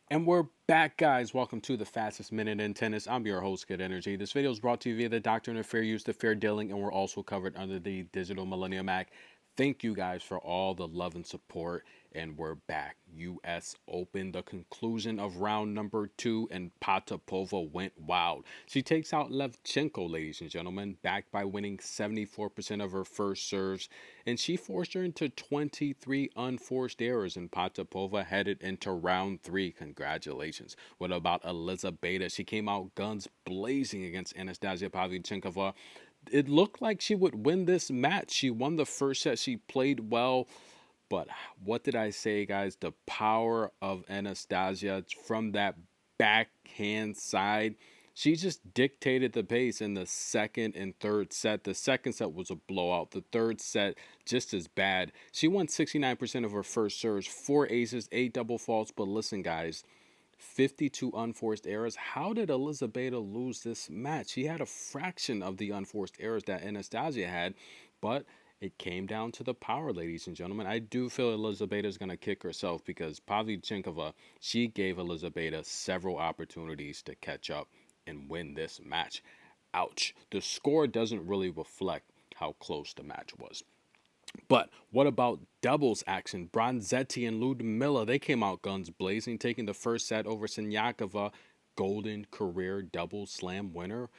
And we're back, guys. Welcome to the fastest minute in tennis. I'm your host, Good Energy. This video is brought to you via the Doctrine of Fair Use to Fair Dealing, and we're also covered under the Digital Millennium Act. Thank you guys for all the love and support. And we're back. U.S. Open, the conclusion of round number 2, and Potapova went wild. She takes out Levchenko, ladies and gentlemen, backed by winning 74% of her first serves, and she forced her into 23 unforced errors, and Potapova headed into round 3. Congratulations. What about Elizabeth? She came out guns blazing against Anastasia Pavlyuchenkova. It looked like she would win this match. She won the first set. She played well. But what did I say, guys? The power of Anastasia from that backhand side. She just dictated the pace in the second and third set. The second set was a blowout. The third set, just as bad. She won 69% of her first serves, 4 aces, 8 double faults. But listen, guys, 52 unforced errors. How did Elizabeth lose this match? She had a fraction of the unforced errors that Anastasia had, but it came down to the power, ladies and gentlemen. I do feel Elizabeth is going to kick herself because Pavlyuchenkova, she gave Elizabeth several opportunities to catch up and win this match. Ouch. The score doesn't really reflect how close the match was. But what about doubles action? Bronzetti and Ludmilla, they came out guns blazing, taking the first set over Siniakova, golden career double slam winner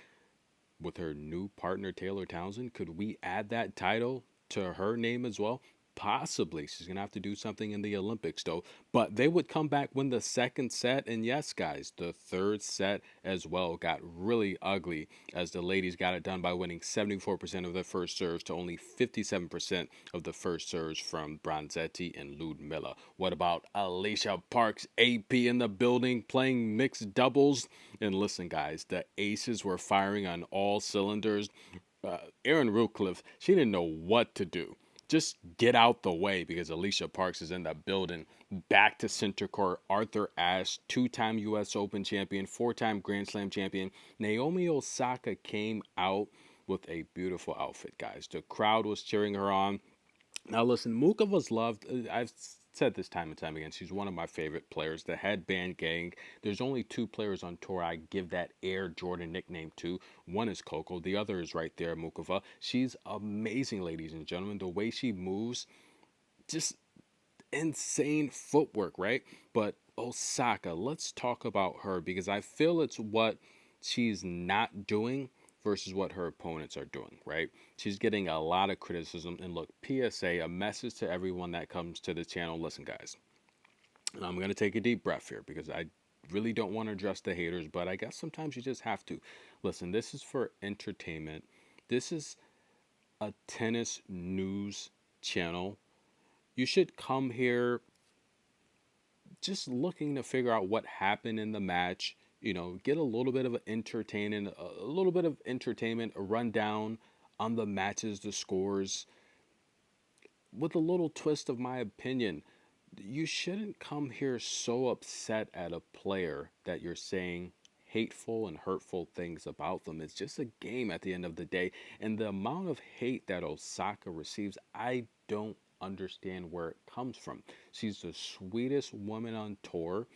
with her new partner Taylor Townsend. Could we add that title to her name as well? Possibly. She's going to have to do something in the Olympics, though. But they would come back, win the second set. And yes, guys, the third set as well got really ugly as the ladies got it done by winning 74% of their first serves to only 57% of the first serves from Bronzetti and Ludmilla. What about Alycia Parks, AP in the building, playing mixed doubles? And listen, guys, the aces were firing on all cylinders. Erin Rootcliffe, she didn't know what to do. Just get out the way because Alycia Parks is in that building. Back to center court. Arthur Ashe, 2-time U.S. Open champion, 4-time Grand Slam champion. Naomi Osaka came out with a beautiful outfit, guys. The crowd was cheering her on. Now, listen, Mukova's loved. I've said this time and time again. She's one of my favorite players. The headband gang. There's only 2 players on tour I give that Air Jordan nickname to. One is Coco. The other is right there, Mukova. She's amazing, ladies and gentlemen. The way she moves, just insane footwork, right? But Osaka, let's talk about her because I feel it's what she's not doing versus what her opponents are doing, right? She's getting a lot of criticism. And look, PSA, a message to everyone that comes to the channel. Listen, guys, and I'm going to take a deep breath here because I really don't want to address the haters, but I guess sometimes you just have to. Listen, this is for entertainment. This is a tennis news channel. You should come here just looking to figure out what happened in the match, get a little bit of entertainment, a rundown on the matches, the scores, with a little twist of my opinion. You shouldn't come here so upset at a player that you're saying hateful and hurtful things about them. It's just a game at the end of the day. And the amount of hate that Osaka receives, I don't understand where it comes from. She's the sweetest woman on tour.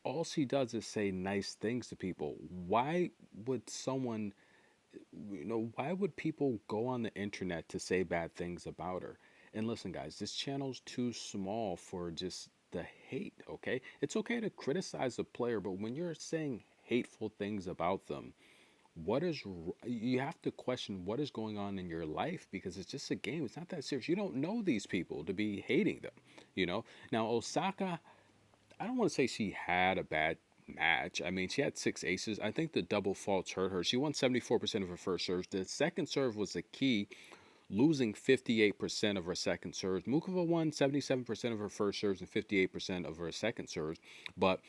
All she does is say nice things to people. Why would someone, why would people go on the internet to say bad things about her? And listen, guys, this channel's too small for just the hate, okay? It's okay to criticize a player, but when you're saying hateful things about them, you have to question what is going on in your life because it's just a game. It's not that serious. You don't know these people to be hating them. Now, Osaka, I don't want to say she had a bad match. I mean, she had 6 aces. I think the double faults hurt her. She won 74% of her first serves. The second serve was the key, losing 58% of her second serves. Mukova won 77% of her first serves and 58% of her second serves. But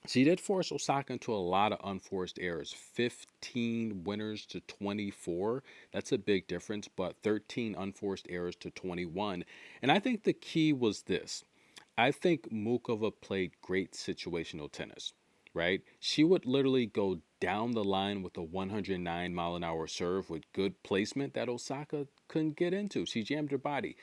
she did force Osaka into a lot of unforced errors. 15 winners to 24. That's a big difference, but 13 unforced errors to 21. And I think the key was this. I think Mukova played great situational tennis, right? She would literally go down the line with a 109-mile-an-hour serve with good placement that Osaka couldn't get into. She jammed her body.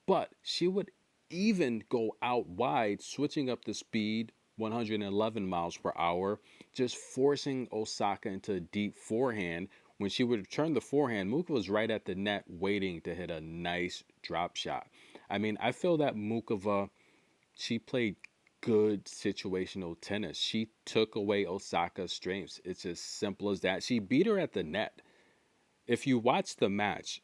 But she would even go out wide, switching up the speed 111 miles per hour, just forcing Osaka into a deep forehand. When she would return the forehand, Muka was right at the net waiting to hit a nice drop shot. I mean, I feel that Mukova, she played good situational tennis. She took away Osaka's strengths. It's as simple as that. She beat her at the net. If you watch the match,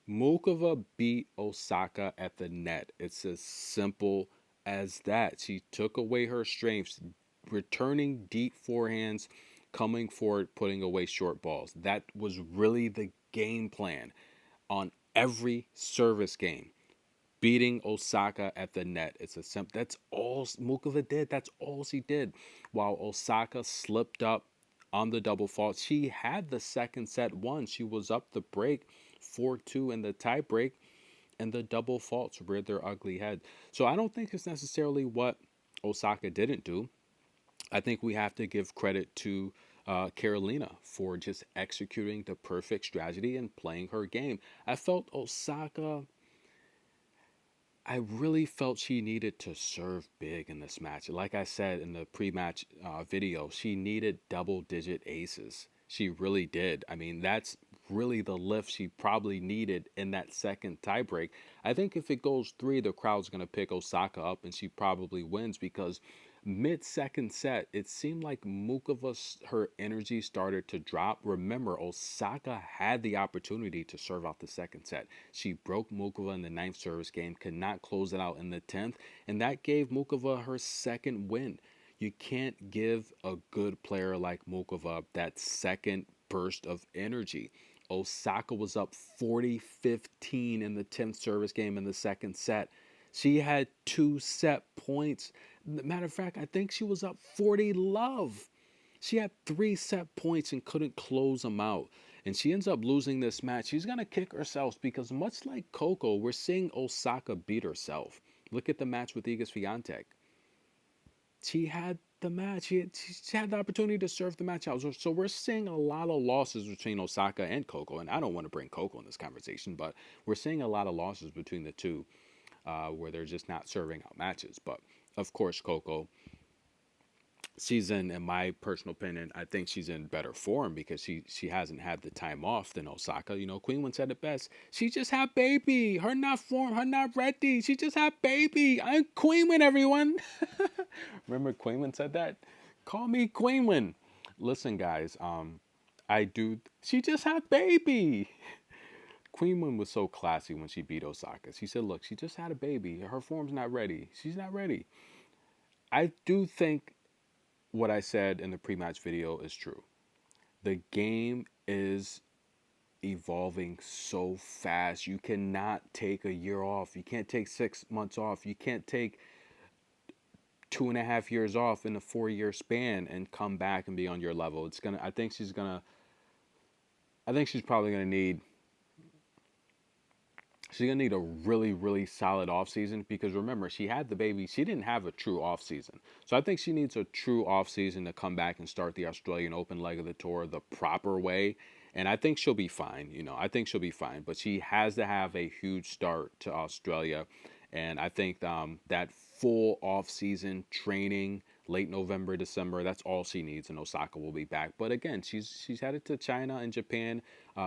Mukova beat Osaka at the net. It's as simple as that. She took away her strengths, returning deep forehands, coming forward, putting away short balls. That was really the game plan on every service game. Beating Osaka at the net. It's a simple. That's all Mukova did. That's all she did. While Osaka slipped up on the double fault, she had the second set won. She was up the break 4-2 in the tie break, and the double faults reared their ugly head. So I don't think it's necessarily what Osaka didn't do. I think we have to give credit to Carolina for just executing the perfect strategy and playing her game. I felt Osaka, I really felt she needed to serve big in this match. Like I said in the pre-match video, she needed double-digit aces. She really did. I mean, that's really the lift she probably needed in that second tiebreak. I think if it goes three, the crowd's going to pick Osaka up and she probably wins because mid-second set, it seemed like Mukova, her energy started to drop. Remember, Osaka had the opportunity to serve out the second set. She broke Mukova in the ninth service game, could not close it out in the 10th, and that gave Mukova her second win. You can't give a good player like Mukova that second burst of energy. Osaka was up 40-15 in the 10th service game in the second set. She had two set points. Matter of fact, I think she was up 40 love. She had three set points and couldn't close them out. And she ends up losing this match. She's going to kick herself because much like Coco, we're seeing Osaka beat herself. Look at the match with Iga Swiatek. She had the match. She had the opportunity to serve the match out. So we're seeing a lot of losses between Osaka and Coco. And I don't want to bring Coco in this conversation, but we're seeing a lot of losses between the two where they're just not serving out matches. But of course, Coco, she's in my personal opinion, I think she's in better form because she hasn't had the time off than Osaka. You know, Queen said it best. She just had baby. Her not form. Her not ready. She just had baby. I'm Queen, everyone. Remember Queen said that? Call me Queen. Listen, guys. I do. She just had baby. Queen was so classy when she beat Osaka. She said, "Look, she just had a baby. Her form's not ready. She's not ready." I do think what I said in the pre-match video is true. The game is evolving so fast. You cannot take a year off. You can't take 6 months off. You can't take 2.5 years off in a 4-year span and come back and be on your level. I think she's probably gonna need she's going to need a really, really solid offseason because remember, she had the baby. She didn't have a true offseason. So I think she needs a true offseason to come back and start the Australian Open leg of the tour the proper way. And I think she'll be fine. You know, I think she'll be fine. But she has to have a huge start to Australia. And I think that full off-season training, late November, December, that's all she needs, and Osaka will be back. But again, she's headed to China and Japan.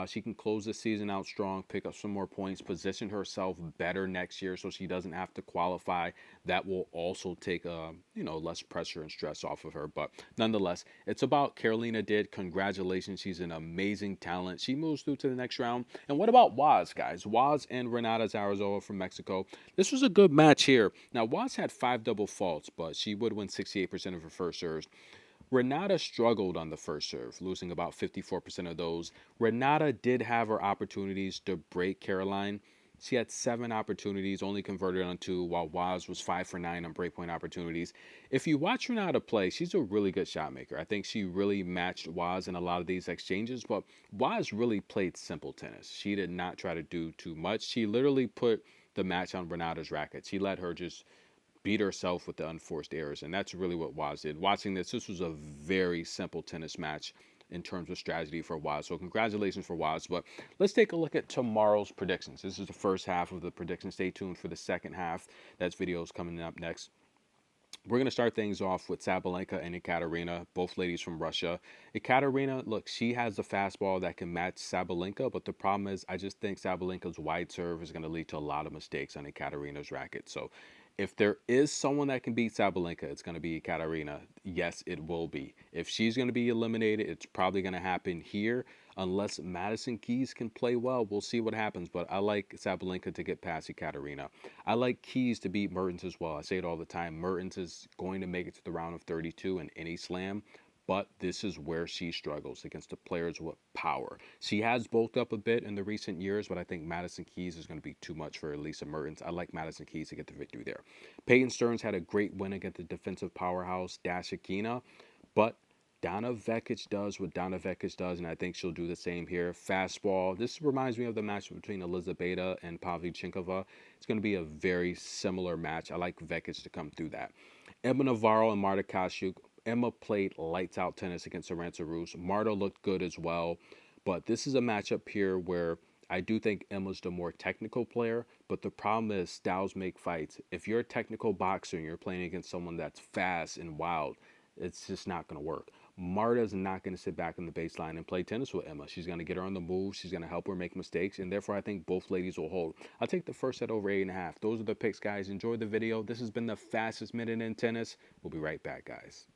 She can close the season out strong, pick up some more points, position herself better next year so she doesn't have to qualify. That will also take less pressure and stress off of her. But nonetheless, it's about Carolina did. Congratulations. She's an amazing talent. She moves through to the next round. And what about Woz, guys? Woz and Renata Zarazova from Mexico. This was a good match here. Now, Woz had 5 double faults, but she would win 68% of her first serves. Renata struggled on the first serve, losing about 54% of those. Renata did have her opportunities to break Caroline. She had 7 opportunities, only converted on 2, while Woz was 5 for 9 on breakpoint opportunities. If you watch Renata play, she's a really good shot maker. I think she really matched Woz in a lot of these exchanges, but Woz really played simple tennis. She did not try to do too much. She literally put the match on Renata's racket. She let her just beat herself with the unforced errors, and that's really what Woz did. Watching this was a very simple tennis match in terms of strategy for Woz. So congratulations for Woz. But let's take a look at tomorrow's predictions. This is the first half of the prediction. Stay tuned for the second half. That's videos coming up next. We're going to start things off with Sabalenka and Ekaterina, both ladies from Russia. Ekaterina, look, she has a fastball that can match Sabalenka, but the problem is I just think Sabalenka's wide serve is going to lead to a lot of mistakes on Ekaterina's racket. So if there is someone that can beat Sabalenka, it's going to be Ekaterina. Yes, it will be. If she's going to be eliminated, it's probably going to happen here. Unless Madison Keys can play well, we'll see what happens. But I like Sabalenka to get past Ekaterina. I like Keys to beat Mertens as well. I say it all the time. Mertens is going to make it to the round of 32 in any slam. But this is where she struggles against the players with power. She has bulked up a bit in the recent years, but I think Madison Keys is going to be too much for Alycia Mertens. I like Madison Keys to get the victory there. Peyton Stearns had a great win against the defensive powerhouse Dash Akina, but Donna Vekic does what Donna Vekic does, and I think she'll do the same here. Fastball. This reminds me of the match between Elizabeta and Pavlyuchenkova. It's going to be a very similar match. I like Vekic to come through that. Emma Navarro and Marta Kashuk. Emma played lights out tennis against Arantxa Rus. Marta looked good as well, but this is a matchup here where I do think Emma's the more technical player, but the problem is styles make fights. If you're a technical boxer and you're playing against someone that's fast and wild, it's just not going to work. Marta's not going to sit back on the baseline and play tennis with Emma. She's going to get her on the move. She's going to help her make mistakes, and therefore I think both ladies will hold. I'll take the first set over 8.5. Those are the picks, guys. Enjoy the video. This has been the fastest minute in tennis. We'll be right back, guys.